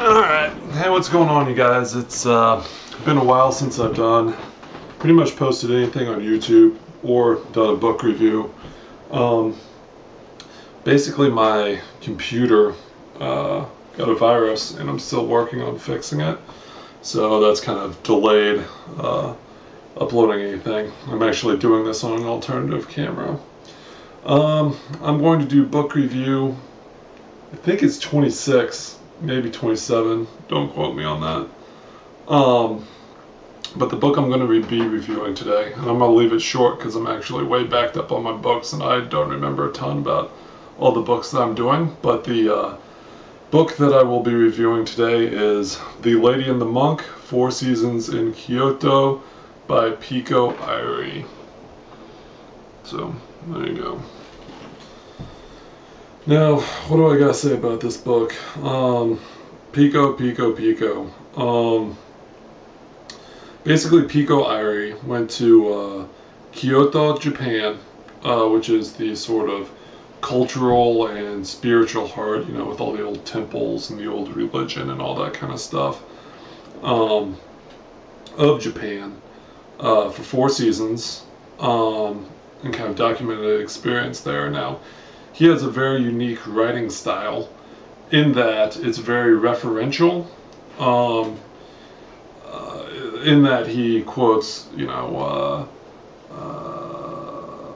Alright, hey, what's going on, you guys? It's been a while since I've done pretty much posted anything on YouTube or done a book review. Basically my computer got a virus and I'm still working on fixing it, so that's kind of delayed uploading anything. I'm actually doing this on an alternative camera. I'm going to do book review. I think it's 26, maybe 27, don't quote me on that. But the book I'm going to be reviewing today, and I'm going to leave it short because I'm actually way backed up on my books and I don't remember a ton about all the books that I'm doing, but the book that I will be reviewing today is The Lady and the Monk, 4 Seasons in Kyoto by Pico, Iyer. So, there you go. Now, what do I gotta say about this book? Pico. Basically, Pico Iyer went to Kyoto, Japan, which is the sort of cultural and spiritual heart, you know, with all the old temples and the old religion and all that kind of stuff, of Japan, for 4 seasons, and kind of documented an experience there. Now, he has a very unique writing style in that it's very referential, in that he quotes, you know,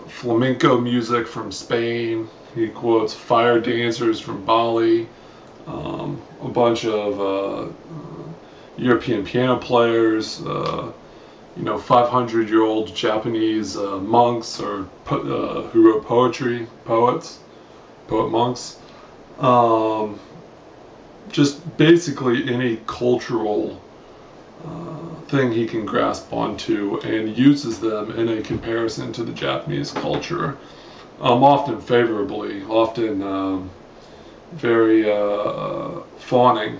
flamenco music from Spain. He quotes fire dancers from Bali, a bunch of European piano players, you know, 500-year-old Japanese monks or who wrote poetry, poet monks. Just basically any cultural thing he can grasp onto and uses them in a comparison to the Japanese culture, often favorably, often very fawning.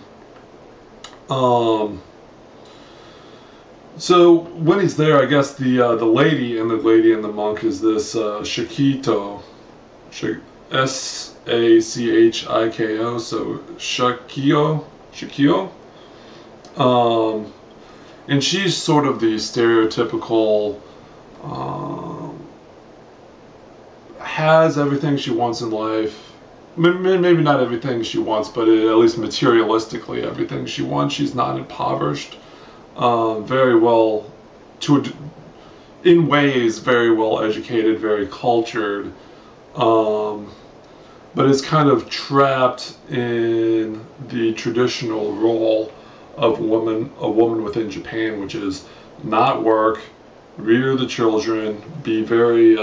So when he's there, I guess the lady and the monk is this Shakito, S-A-C-H-I-K-O, so Shakio. And she's sort of the stereotypical, has everything she wants in life. Maybe not everything she wants, but at least materialistically everything she wants. She's not impoverished. Very well, in ways, very well educated, very cultured, but is kind of trapped in the traditional role of a woman within Japan, which is not work, rear the children, be very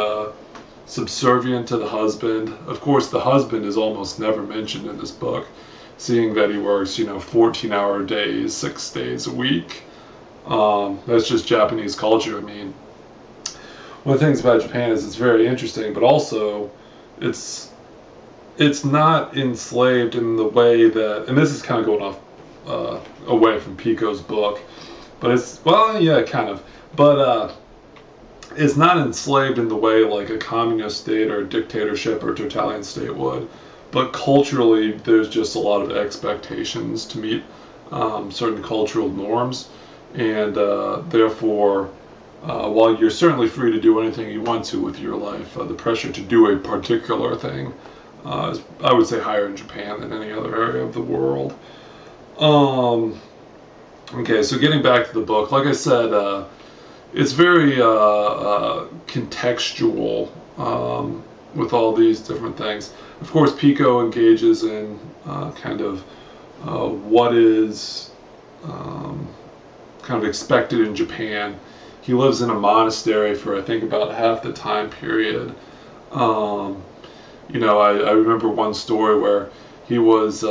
subservient to the husband. Of course, the husband is almost never mentioned in this book, seeing that he works, you know, 14-hour days, 6 days a week. That's just Japanese culture. I mean, one of the things about Japan is it's very interesting, but also it's not enslaved in the way that, and this is kind of going off away from Pico's book, but it's, well, yeah, kind of, but it's not enslaved in the way like a communist state or a dictatorship or totalitarian state would, but culturally there's just a lot of expectations to meet certain cultural norms, and therefore while you're certainly free to do anything you want to with your life, the pressure to do a particular thing is, I would say, higher in Japan than any other area of the world. Okay, so getting back to the book, like I said, it's very contextual with all these different things. Of course, Pico engages in kind of what is kind of expected in Japan. He lives in a monastery for, I think, about half the time period. You know, I remember one story where he was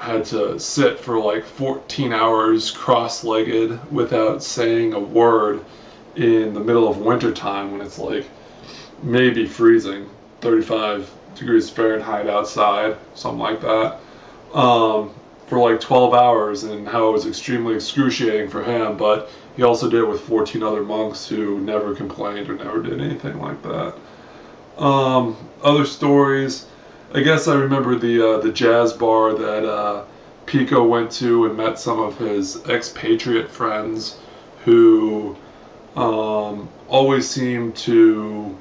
had to sit for like 14 hours cross-legged without saying a word in the middle of winter time when it's like maybe freezing, 35 degrees Fahrenheit outside, something like that, for like 12 hours, and how it was extremely excruciating for him, but he also did it with 14 other monks who never complained or never did anything like that. Other stories, I guess I remember the jazz bar that Pico went to and met some of his expatriate friends who always seemed to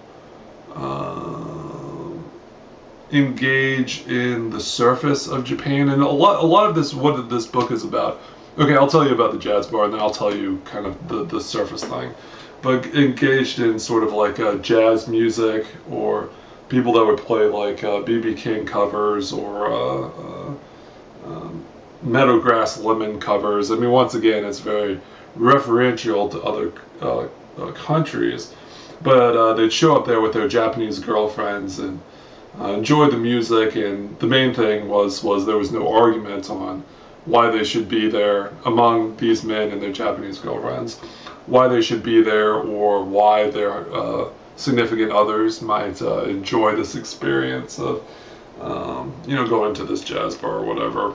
engage in the surface of Japan, and a lot of this, what this book is about. Okay, I'll tell you about the jazz bar, and then I'll tell you kind of the surface thing. But engaged in sort of like jazz music, or people that would play like B.B. King covers, or Meadowgrass Lemon covers. I mean, once again, it's very referential to other countries, but they'd show up there with their Japanese girlfriends and enjoy the music, and the main thing was there was no argument on why they should be there among these men and their Japanese girlfriends, why they should be there, or why their significant others might enjoy this experience of going to this jazz bar or whatever.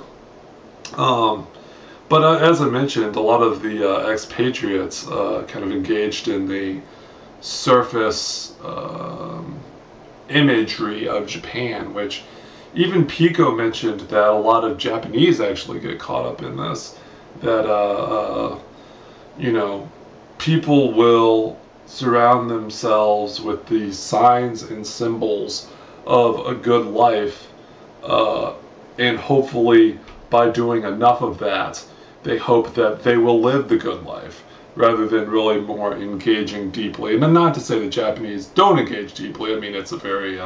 But as I mentioned, a lot of the expatriates kind of engaged in the surface imagery of Japan, which even Pico mentioned that a lot of Japanese actually get caught up in this. That people will surround themselves with the signs and symbols of a good life, and hopefully by doing enough of that, they hope that they will live the good life, rather than really more engaging deeply. And then, not to say the Japanese don't engage deeply. I mean, it's a very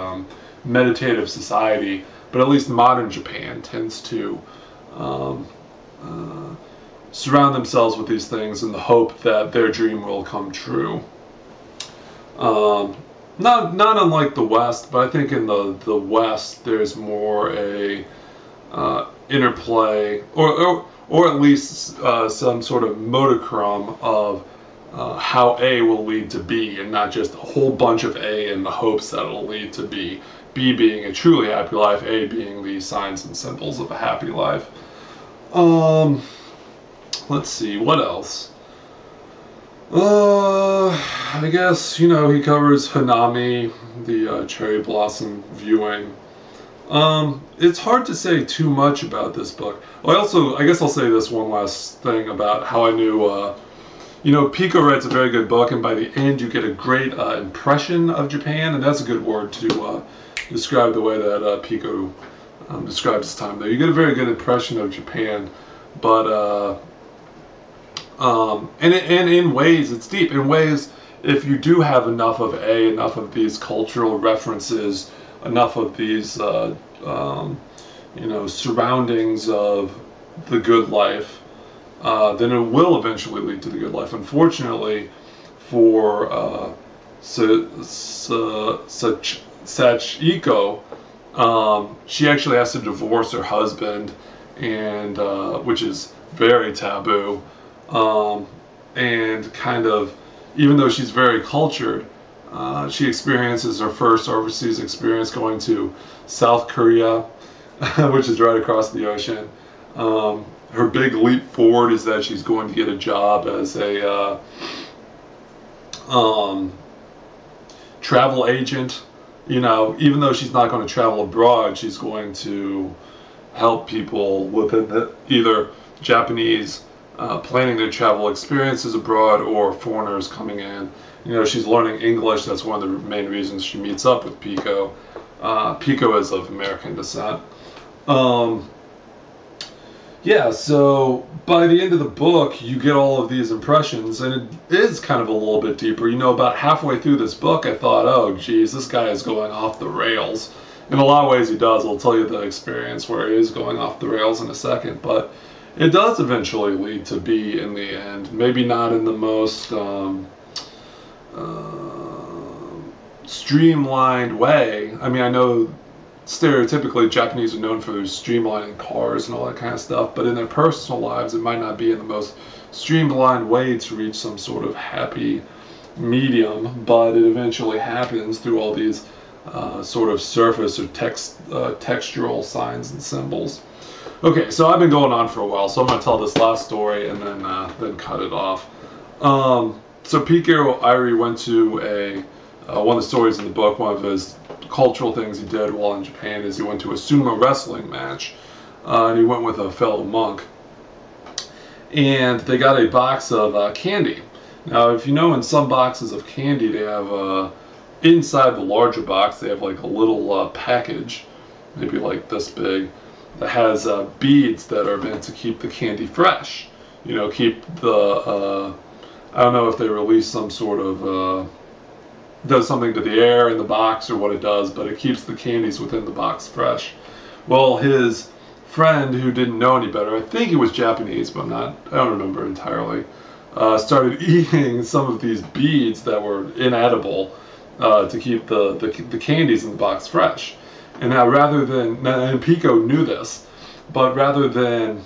meditative society, but at least modern Japan tends to surround themselves with these things in the hope that their dream will come true. Not unlike the West, but I think in the West there's more a interplay, or at least some sort of modicum of how A will lead to B, and not just a whole bunch of A in the hopes that it'll lead to B. B being a truly happy life, A being the signs and symbols of a happy life. Let's see, what else? I guess, he covers Hanami, the cherry blossom viewing. It's hard to say too much about this book. I guess I'll say this one last thing about how I knew, Pico writes a very good book, and by the end you get a great impression of Japan, and that's a good word to describe the way that Pico describes his time there. You get a very good impression of Japan, but and in ways it's deep. In ways, if you do have enough of these cultural references, enough of these surroundings of the good life, then it will eventually lead to the good life. Unfortunately for Sachiko, she actually has to divorce her husband, and which is very taboo, and kind of, even though she's very cultured, she experiences her first overseas experience going to South Korea, which is right across the ocean. Her big leap forward is that she's going to get a job as a travel agent. Even though she's not going to travel abroad, she's going to help people within either Japanese planning their travel experiences abroad, or foreigners coming in. She's learning English. That's one of the main reasons she meets up with Pico. Pico is of American descent. Yeah, so by the end of the book, you get all of these impressions, and it is kind of a little bit deeper. About halfway through this book, I thought, oh, geez, this guy is going off the rails. In a lot of ways, he does. I'll tell you the experience where he is going off the rails in a second, but it does eventually lead to B in the end. Maybe not in the most streamlined way. I mean, I know stereotypically Japanese are known for streamlining cars and all that kind of stuff, but in their personal lives it might not be in the most streamlined way to reach some sort of happy medium, but it eventually happens through all these sort of surface or textural signs and symbols. Okay, so I've been going on for a while, so I'm going to tell this last story and then cut it off. So Pico Iyer went to one of the stories in the book, one of his cultural things he did while in Japan is he went to a sumo wrestling match and he went with a fellow monk. And they got a box of candy. Now, if you know, in some boxes of candy, they have inside the larger box, they have like a little package, maybe like this big, that has beads that are meant to keep the candy fresh. You know, keep the, I don't know if they release some sort of, does something to the air in the box or what it does, but it keeps the candies within the box fresh. Well, his friend, who didn't know any better, I think he was Japanese, but I don't remember entirely, started eating some of these beads that were inedible to keep the candies in the box fresh. And now, and Pico knew this, but rather than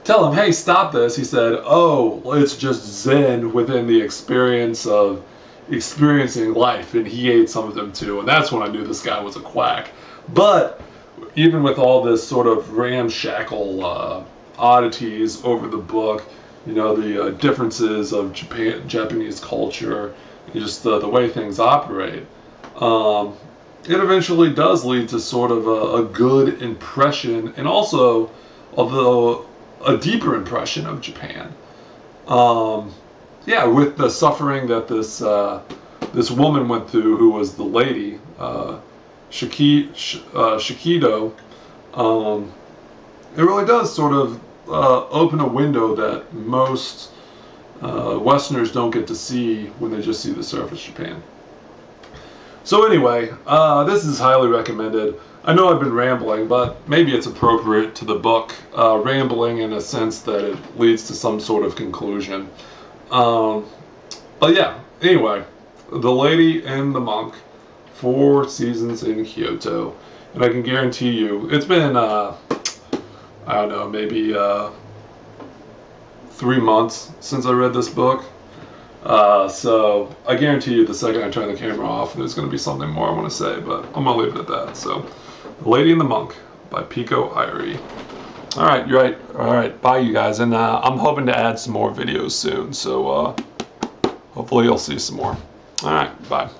tell him, hey, stop this, he said, oh, it's just Zen within the experience of experiencing life, and he ate some of them too. And that's when I knew this guy was a quack. But even with all this sort of ramshackle oddities over the book, you know, the differences of Japanese culture, and just the way things operate, it eventually does lead to sort of a good impression, and also, although a deeper impression of Japan. Yeah, with the suffering that this woman went through, who was the lady, Shikido, it really does sort of open a window that most Westerners don't get to see when they just see the surface Japan. So anyway, this is highly recommended. I know I've been rambling, but maybe it's appropriate to the book, rambling in a sense that it leads to some sort of conclusion. But yeah, anyway, The Lady and the Monk, 4 seasons in Kyoto. And I can guarantee you, it's been, I don't know, maybe 3 months since I read this book. So I guarantee you the second I turn the camera off, there's going to be something more I want to say, but I'm going to leave it at that. So, The Lady and the Monk by Pico Iyer. Alright, you're right. Alright, bye you guys. And I'm hoping to add some more videos soon, so hopefully you'll see some more. Alright, bye.